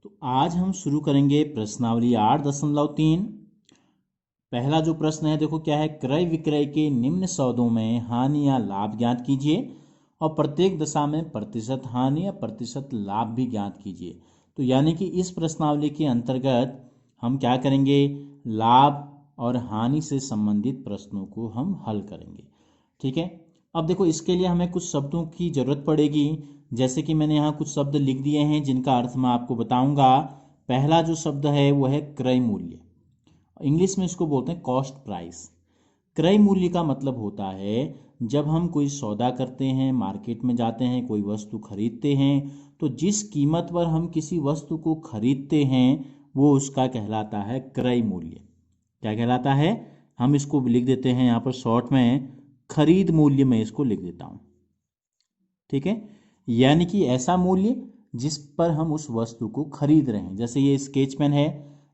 तो आज हम शुरू करेंगे प्रश्नावली 8.3। पहला जो प्रश्न है देखो क्या है, क्रय विक्रय के निम्न सौदों में हानि या लाभ ज्ञात कीजिए और प्रत्येक दशा में प्रतिशत हानि या प्रतिशत लाभ भी ज्ञात कीजिए। तो यानी कि इस प्रश्नावली के अंतर्गत हम क्या करेंगे, लाभ और हानि से संबंधित प्रश्नों को हम हल करेंगे। ठीक है। अब देखो इसके लिए हमें कुछ शब्दों की जरूरत पड़ेगी, जैसे कि मैंने यहाँ कुछ शब्द लिख दिए हैं जिनका अर्थ मैं आपको बताऊंगा। पहला जो शब्द है वो है क्रय मूल्य, इंग्लिश में इसको बोलते हैं कॉस्ट प्राइस। क्रय मूल्य का मतलब होता है जब हम कोई सौदा करते हैं, मार्केट में जाते हैं, कोई वस्तु खरीदते हैं, तो जिस कीमत पर हम किसी वस्तु को खरीदते हैं वो उसका कहलाता है क्रय मूल्य। क्या कहलाता है, हम इसको लिख देते हैं यहाँ पर शॉर्ट में खरीद मूल्य में इसको लिख देता हूँ। ठीक है, यानी कि ऐसा मूल्य जिस पर हम उस वस्तु को खरीद रहे हैं। जैसे ये स्केच पेन है,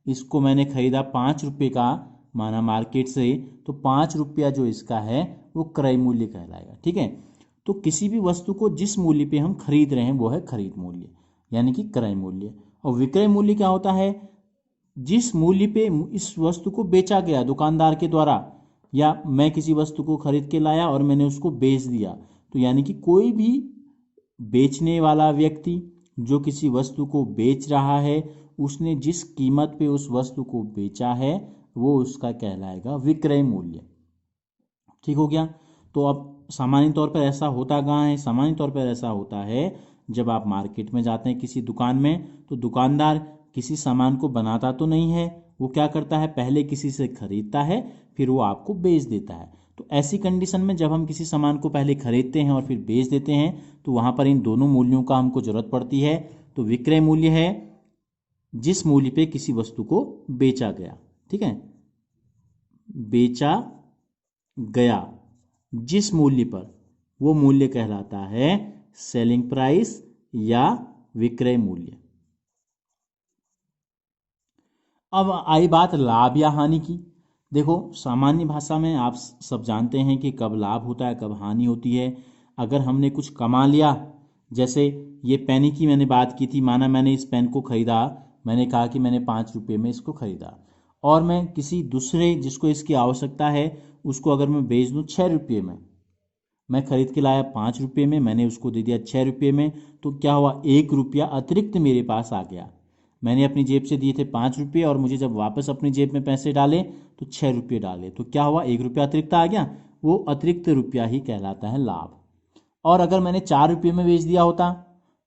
इसको मैंने खरीदा 5 रुपये का, माना मार्केट से, तो 5 रुपया जो इसका है वो क्रय मूल्य कहलाएगा। ठीक है, तो किसी भी वस्तु को जिस मूल्य पे हम खरीद रहे हैं वो है खरीद मूल्य, यानी कि क्रय मूल्य। और विक्रय मूल्य क्या होता है, जिस मूल्य पे इस वस्तु को बेचा गया दुकानदार के द्वारा, या मैं किसी वस्तु को खरीद के लाया और मैंने उसको बेच दिया, तो यानी कि कोई भी बेचने वाला व्यक्ति जो किसी वस्तु को बेच रहा है, उसने जिस कीमत पे उस वस्तु को बेचा है वो उसका कहलाएगा विक्रय मूल्य। ठीक हो गया। तो अब सामान्य तौर पर ऐसा होता कहाँ है, सामान्य तौर पर ऐसा होता है जब आप मार्केट में जाते हैं किसी दुकान में, तो दुकानदार किसी सामान को बनाता तो नहीं है, वो क्या करता है, पहले किसी से खरीदता है फिर वो आपको बेच देता है। तो ऐसी कंडीशन में जब हम किसी सामान को पहले खरीदते हैं और फिर बेच देते हैं, तो वहाँ पर इन दोनों मूल्यों का हमको जरूरत पड़ती है। तो विक्रय मूल्य है जिस मूल्य पे किसी वस्तु को बेचा गया, ठीक है, बेचा गया जिस मूल्य पर, वो मूल्य कहलाता है सेलिंग प्राइस या विक्रय मूल्य। अब आई बात लाभ या हानि की। देखो सामान्य भाषा में आप सब जानते हैं कि कब लाभ होता है, कब हानि होती है। अगर हमने कुछ कमा लिया, जैसे ये पेन की मैंने बात की थी, माना मैंने इस पेन को खरीदा, मैंने कहा कि मैंने 5 रुपये में इसको खरीदा, और मैं किसी दूसरे जिसको इसकी आवश्यकता है उसको अगर मैं बेच दूँ 6 रुपये में, मैं खरीद के लाया 5 रुपये में, मैंने उसको दे दिया 6 रुपये में, तो क्या हुआ, 1 रुपया अतिरिक्त मेरे पास आ गया। मैंने अपनी जेब से दिए थे 5 रुपये और मुझे जब वापस अपनी जेब में पैसे डाले तो 6 रुपये डाले, तो क्या हुआ, 1 रुपया अतिरिक्त आ गया, वो अतिरिक्त रुपया ही कहलाता है लाभ। और अगर मैंने 4 रुपये में बेच दिया होता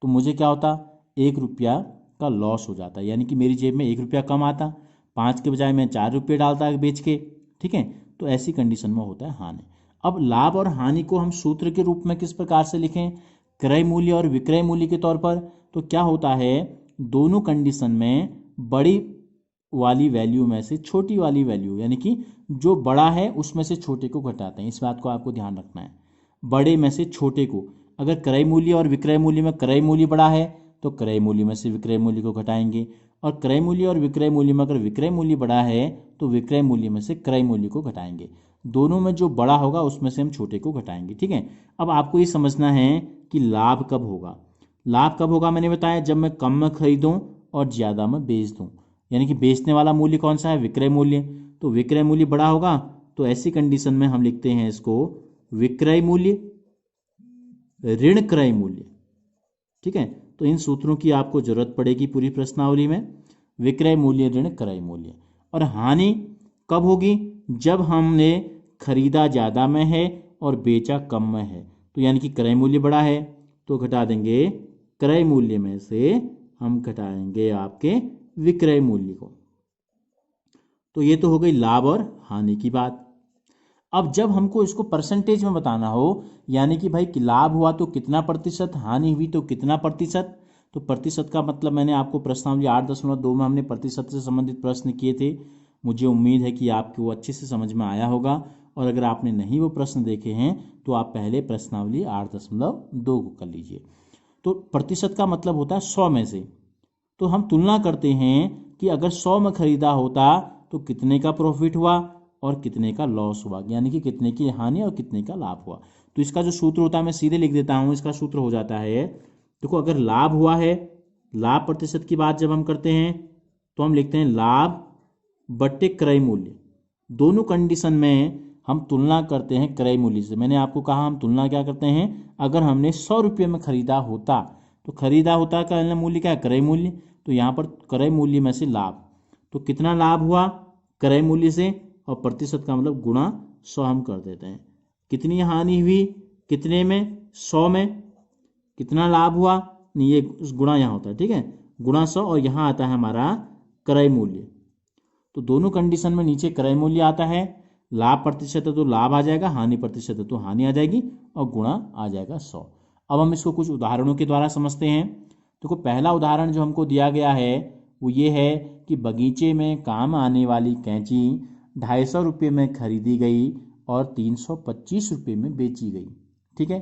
तो मुझे क्या होता, 1 रुपया का लॉस हो जाता, यानी कि मेरी जेब में 1 रुपया कम आता, 5 के बजाय मैं 4 रुपये डालता बेच के। ठीक है, तो ऐसी कंडीशन में होता है हानि। अब लाभ और हानि को हम सूत्र के रूप में किस प्रकार से लिखें, क्रय मूल्य और विक्रय मूल्य के तौर पर। तो क्या होता है, दोनों कंडीशन में बड़ी वाली वैल्यू में से छोटी वाली वैल्यू, यानी कि जो बड़ा है उसमें से छोटे को घटाते हैं। इस बात को आपको ध्यान रखना है, बड़े में से छोटे को। अगर क्रय मूल्य और विक्रय मूल्य में क्रय मूल्य बड़ा है तो क्रय मूल्य में से विक्रय मूल्य को घटाएंगे, और क्रय मूल्य और विक्रय मूल्य में अगर विक्रय मूल्य बड़ा है तो विक्रय मूल्य में से क्रय मूल्य को घटाएंगे। दोनों में जो बड़ा होगा उसमें से हम छोटे को घटाएंगे। ठीक है, अब आपको ये समझना है कि लाभ कब होगा। लाभ कब होगा, मैंने बताया जब मैं कम में खरीदूं और ज़्यादा में बेच दूं, यानी कि बेचने वाला मूल्य कौन सा है, विक्रय मूल्य। तो विक्रय मूल्य बड़ा होगा, तो ऐसी कंडीशन में हम लिखते हैं इसको विक्रय मूल्य ऋण क्रय मूल्य। ठीक है, तो इन सूत्रों की आपको जरूरत पड़ेगी पूरी प्रश्नावली में, विक्रय मूल्य ऋण क्रय मूल्य। और हानि कब होगी, जब हमने खरीदा ज़्यादा में है और बेचा कम में है, तो यानी कि क्रय मूल्य बड़ा है तो घटा देंगे क्रय मूल्य में से, हम घटाएंगे आपके विक्रय मूल्य को। तो ये तो हो गई लाभ और हानि की बात। अब जब हमको इसको परसेंटेज में बताना हो, यानी कि भाई कि लाभ हुआ तो कितना प्रतिशत, हानि हुई तो कितना प्रतिशत, तो प्रतिशत का मतलब मैंने आपको प्रश्नावली 8.2 में हमने प्रतिशत से संबंधित प्रश्न किए थे। मुझे उम्मीद है कि आपको वो अच्छे से समझ में आया होगा, और अगर आपने नहीं वो प्रश्न देखे हैं तो आप पहले प्रश्नावली 8.2 को कर लीजिए। तो प्रतिशत का मतलब होता है 100 में से। तो हम तुलना करते हैं कि अगर 100 में खरीदा होता तो कितने का प्रॉफिट हुआ और कितने का लॉस हुआ, यानी कि कितने की हानि और कितने का लाभ हुआ। तो इसका जो सूत्र होता है मैं सीधे लिख देता हूँ, इसका सूत्र हो जाता है, देखो अगर लाभ हुआ है लाभ प्रतिशत की बात जब हम करते हैं तो हम लिखते हैं लाभ बट्टे क्रय मूल्य। दोनों कंडीशन में हम तुलना करते हैं क्रय मूल्य से। मैंने आपको कहा हम तुलना क्या करते हैं, अगर हमने 100 रुपये में खरीदा होता तो खरीदा होता का मूल्य क्या है, क्रय मूल्य। तो यहाँ पर क्रय मूल्य में से लाभ, तो कितना लाभ हुआ क्रय मूल्य से, और प्रतिशत का मतलब गुणा 100 हम कर देते हैं। कितनी हानि हुई, कितने में, 100 में। कितना लाभ हुआ, नहीं ये गुणा यहाँ होता है, ठीक है, गुणा 100, और यहाँ आता है हमारा क्रय मूल्य। तो दोनों कंडीशन में नीचे क्रय मूल्य आता है, लाभ प्रतिशत है तो लाभ आ जाएगा, हानि प्रतिशत है तो हानि आ जाएगी, और गुणा आ जाएगा 100। अब हम इसको कुछ उदाहरणों के द्वारा समझते हैं। तो पहला उदाहरण जो हमको दिया गया है वो ये है कि बगीचे में काम आने वाली कैंची 250 रुपये में खरीदी गई और 325 रुपये में बेची गई। ठीक है,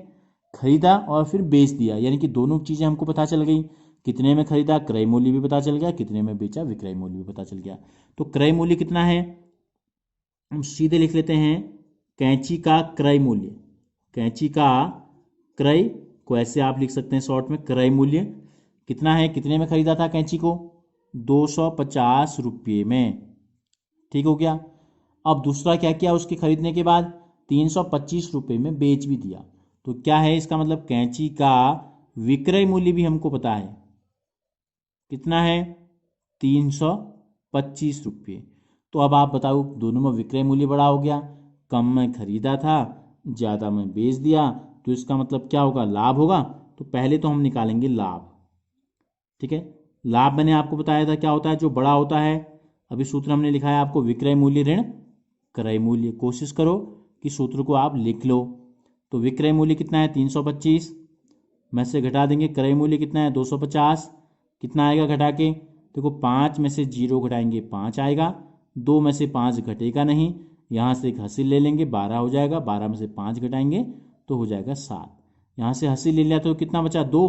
खरीदा और फिर बेच दिया, यानी कि दोनों चीज़ें हमको पता चल गई। कितने में खरीदा क्रय मूल्य भी पता चल गया, कितने में बेचा विक्रय मूल्य भी पता चल गया। तो क्रय मूल्य कितना है, हम सीधे लिख लेते हैं कैंची का क्रय मूल्य। कैंची का क्रय को ऐसे आप लिख सकते हैं शॉर्ट में, क्रय मूल्य कितना है, कितने में खरीदा था कैंची को, 250 रुपये में। ठीक हो गया। अब दूसरा क्या किया, उसके खरीदने के बाद 325 रुपये में बेच भी दिया। तो क्या है इसका मतलब, कैंची का विक्रय मूल्य भी हमको पता है, कितना है, 325 रुपये। तो अब आप बताओ, दोनों में विक्रय मूल्य बड़ा हो गया, कम में खरीदा था, ज़्यादा में बेच दिया, तो इसका मतलब क्या होगा, लाभ होगा। तो पहले तो हम निकालेंगे लाभ। ठीक है, लाभ मैंने आपको बताया था क्या होता है, जो बड़ा होता है। अभी सूत्र हमने लिखा है आपको, विक्रय मूल्य ऋण क्रय मूल्य। कोशिश करो कि सूत्र को आप लिख लो। तो विक्रय मूल्य कितना है, 325 में से घटा देंगे क्रय मूल्य कितना है, 250। कितना आएगा घटा के, देखो 5 में से 0 घटाएंगे 5 आएगा, 2 में से 5 घटेगा नहीं, यहाँ से एक हासिल ले लेंगे 12 हो जाएगा, 12 में से 5 घटाएंगे तो हो जाएगा 7। यहाँ से हासिल ले लिया तो कितना बचा, 2।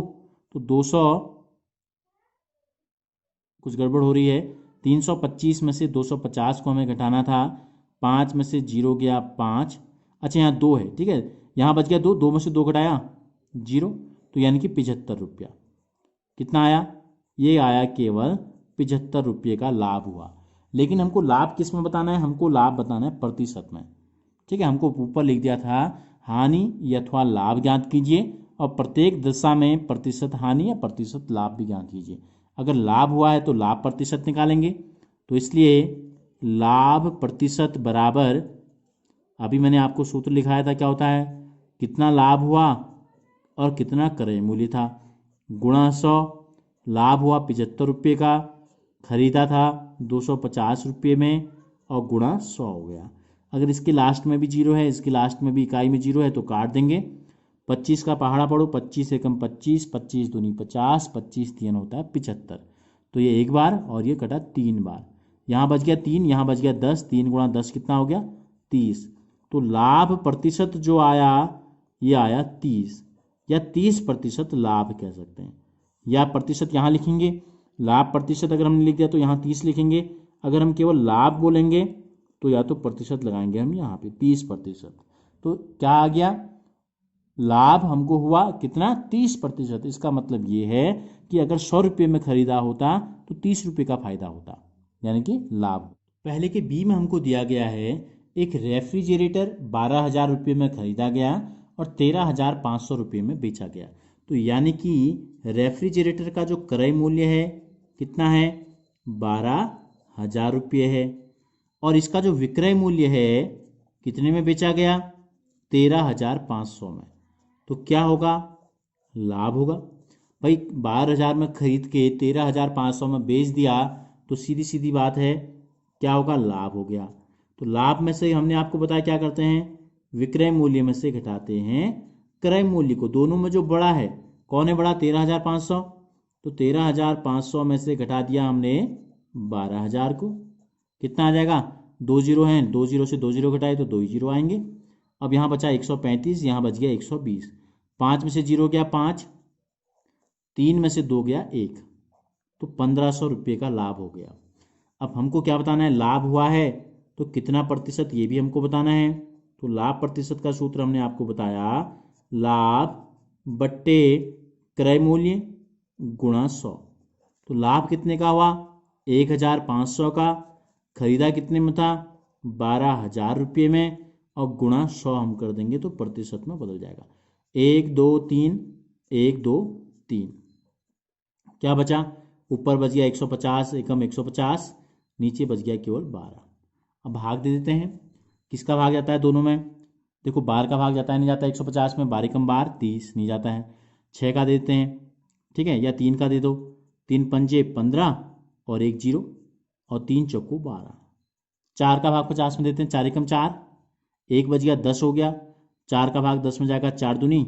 तो 200, कुछ गड़बड़ हो रही है, 325 में से 250 को हमें घटाना था, 5 में से 0 गया 5, अच्छा यहाँ 2 है, ठीक है, यहाँ बच गया 2, 2 में से 2 घटाया 0, तो यानी कि 75 रुपया। कितना आया, ये आया केवल 75 रुपये का लाभ हुआ। लेकिन हमको लाभ किस में बताना है, हमको लाभ बताना है प्रतिशत में। ठीक है, हमको ऊपर लिख दिया था हानि अथवा लाभ ज्ञात कीजिए, और प्रत्येक दशा में प्रतिशत हानि या प्रतिशत लाभ भी ज्ञात कीजिए। अगर लाभ हुआ है तो लाभ प्रतिशत निकालेंगे, तो इसलिए लाभ प्रतिशत बराबर, अभी मैंने आपको सूत्र लिखाया था, क्या होता है, कितना लाभ हुआ और कितना क्रय मूल्य था, गुणा 100। लाभ हुआ 75 रुपये का, खरीदा था 250 रुपये में, और गुणा 100 हो गया। अगर इसके लास्ट में भी 0 है, इसके लास्ट में भी इकाई में 0 है तो काट देंगे। 25 का पहाड़ा पढ़ो, 25 एकम 25, 25 दूनी 50, 25 तीन होता है 75। तो ये एक बार और ये कटा 3 बार, यहाँ बच गया 3, यहाँ बच गया 10, 3 गुणा 10 कितना हो गया, 30। तो लाभ प्रतिशत जो आया ये आया 30, या 30% लाभ कह सकते हैं। या प्रतिशत यहाँ लिखेंगे, लाभ प्रतिशत अगर हमने लिख दिया तो यहाँ 30 लिखेंगे। अगर हम केवल लाभ बोलेंगे तो या तो प्रतिशत लगाएंगे हम यहाँ पे 30%। तो क्या आ गया, लाभ हमको हुआ कितना, 30%। इसका मतलब ये है कि अगर 100 रुपये में खरीदा होता तो 30 रुपये का फायदा होता, यानी कि लाभ। पहले के बी में हमको दिया गया है, एक रेफ्रिजरेटर 12,000 रुपये में खरीदा गया और 13,500 रुपये में बेचा गया। तो यानी कि रेफ्रिजरेटर का जो क्रय मूल्य है कितना है, 12,000 रुपये है, और इसका जो विक्रय मूल्य है कितने में बेचा गया, 13,500 में। तो क्या होगा, लाभ होगा। भाई 12,000 में खरीद के 13,500 में बेच दिया तो सीधी सीधी बात है क्या होगा, लाभ हो गया। तो लाभ में से हमने आपको बताया क्या करते हैं, विक्रय मूल्य में से घटाते हैं क्रय मूल्य को। दोनों में जो बड़ा है, कौन है बड़ा, 13,500। तो 13,500 में से घटा दिया हमने 12,000 को, कितना आ जाएगा, 2 जीरो हैं, 2 जीरो से 2 जीरो घटाए तो 2 ही जीरो आएंगे। अब यहाँ बचा 135, यहाँ बच गया 120, 5 में से 0 गया 5, 3 में से 2 गया 1, तो 1,500 रुपये का लाभ हो गया। अब हमको क्या बताना है, लाभ हुआ है तो कितना प्रतिशत ये भी हमको बताना है। तो लाभ प्रतिशत का सूत्र हमने आपको बताया, लाभ बट्टे क्रय मूल्य गुणा 100। तो लाभ कितने का हुआ? 1500 का। खरीदा कितने में था? 12,000 रुपये में, और गुणा 100 हम कर देंगे तो प्रतिशत में बदल जाएगा। 1 2 3, 1 2 3, क्या बचा? ऊपर बच गया 150 एकम 150, नीचे बच गया केवल 12। अब भाग दे देते हैं। किसका भाग जाता है दोनों में? देखो 12 का भाग जाता है नहीं जाता 150 में, 12 एकम 12 30 नहीं जाता है। 6 का दे देते हैं, ठीक है, या 3 का दे दो। 3 पंजे 15 और 1 0 और 3 चौको 12। 4 का भाग 50 में देते हैं, 4 एकम 4, 1 बच गया 10 हो गया। 4 का भाग 10 में जाएगा, 4 दूनी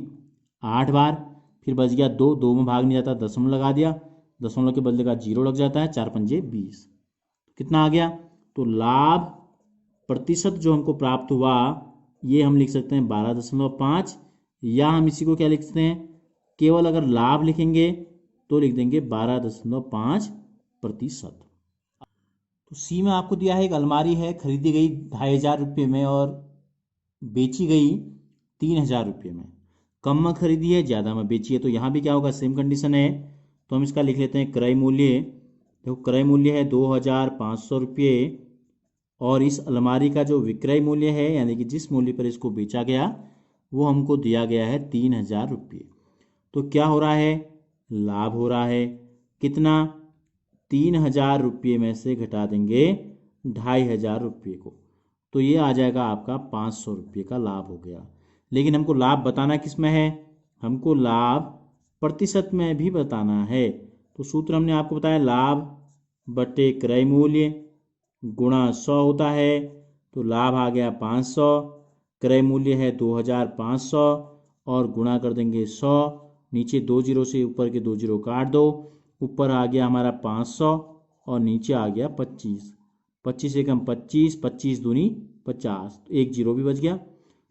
8 बार, फिर बच गया 2, 2 में भाग नहीं जाता, दशमलव लगा दिया, दशमलव के बदले का 0 लग जाता है, 4 पंजे 20। कितना आ गया? तो लाभ प्रतिशत जो हमको प्राप्त हुआ ये हम लिख सकते हैं 12.5, या हम इसी को क्या लिख सकते हैं, केवल अगर लाभ लिखेंगे तो लिख देंगे 12.5%। तो सी में आपको दिया है एक अलमारी है, खरीदी गई 2,500 रुपये में और बेची गई 3,000 रुपये में। कम में खरीदी है, ज़्यादा में बेची है, तो यहाँ भी क्या होगा? सेम कंडीशन है, तो हम इसका लिख लेते हैं क्रय मूल्य। देखो क्रय मूल्य है 2,500 रुपये, और इस अलमारी का जो विक्रय मूल्य है यानी कि जिस मूल्य पर इसको बेचा गया वो हमको दिया गया है 3,000 रुपये। तो क्या हो रहा है? लाभ हो रहा है। कितना? 3,000 रुपये में से घटा देंगे 2,500 रुपये को, तो ये आ जाएगा आपका 500 रुपये का लाभ हो गया। लेकिन हमको लाभ बताना किस में है? हमको लाभ प्रतिशत में भी बताना है। तो सूत्र हमने आपको बताया, लाभ बटे क्रय मूल्य गुणा 100 होता है, तो लाभ आ गया 500, क्रय मूल्य है 2,500 और गुणा कर देंगे 100, नीचे 2 जीरो से ऊपर के 2 जीरो काट दो, ऊपर आ गया हमारा 500 और नीचे आ गया 25, 25 एकम 25, 25 दूनी 50, 1 जीरो भी बच गया।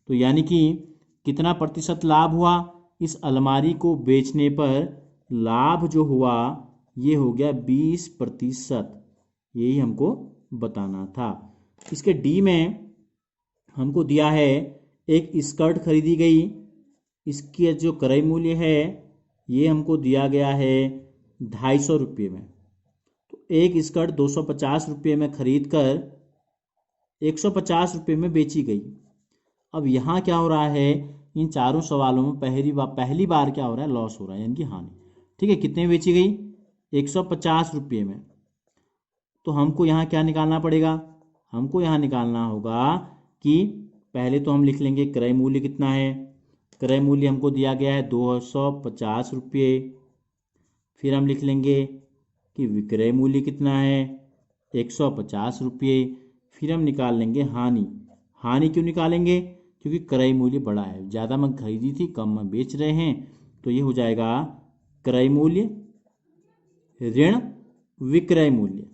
तो यानी कि कितना प्रतिशत लाभ हुआ? इस अलमारी को बेचने पर लाभ जो हुआ ये हो गया 20%। यही हमको बताना था। इसके डी में हमको दिया है एक स्कर्ट खरीदी गई, इसकी जो क्रय मूल्य है ये हमको दिया गया है 250 रुपये में। तो एक स्कर्ट 250 रुपये में खरीद कर 150 रुपये में बेची गई। अब यहाँ क्या हो रहा है? इन चारों सवालों में पहली बार क्या हो रहा है? लॉस हो रहा है, यानी कि हानि। ठीक है, कितने में बेची गई? 150 रुपये में। तो हमको यहाँ क्या निकालना पड़ेगा? हमको यहाँ निकालना होगा कि पहले तो हम लिख लेंगे क्रय मूल्य कितना है। क्रय मूल्य हमको दिया गया है 250 रुपये। फिर हम लिख लेंगे कि विक्रय मूल्य कितना है, 150 रुपये। फिर हम निकाल लेंगे हानि। हानि क्यों निकालेंगे? क्योंकि क्रय मूल्य बड़ा है, ज़्यादा में खरीदी थी कम में बेच रहे हैं, तो ये हो जाएगा क्रय मूल्य ऋण विक्रय मूल्य।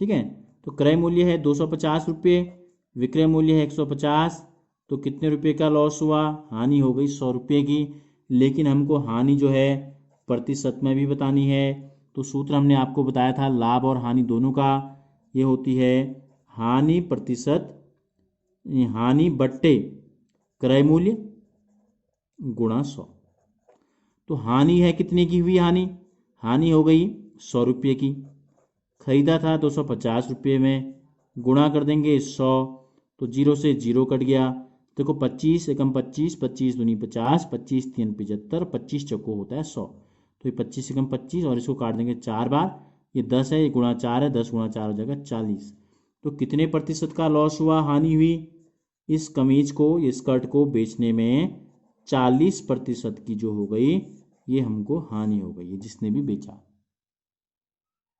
ठीक है, तो क्रय मूल्य है 250 रुपये, विक्रय मूल्य है 150, तो कितने रुपए का लॉस हुआ? हानि हो गई 100 रुपये की। लेकिन हमको हानि जो है प्रतिशत में भी बतानी है, तो सूत्र हमने आपको बताया था लाभ और हानि दोनों का, ये होती है हानि प्रतिशत, हानि बट्टे क्रय मूल्य गुणा 100। तो हानि है कितने की हुई? हानि हो गई 100 रुपये की। खरीदा था 250 रुपये में, गुणा कर देंगे 100, तो जीरो से जीरो कट गया। देखो 25 एकम 25, 25 दूनी 50, 25 तीन 75, 25 चौको होता है 100, तो ये 25 एकम 25 और इसको काट देंगे 4 बार, ये 10 है, ये गुणा 4 है, 10 गुणा 4 हो जाएगा 40। तो कितने प्रतिशत का लॉस हुआ? हानि हुई। इस कमीज को, ये स्कर्ट को बेचने में 40% की जो हो गई ये हमको हानि हो गई है, जिसने भी बेचा।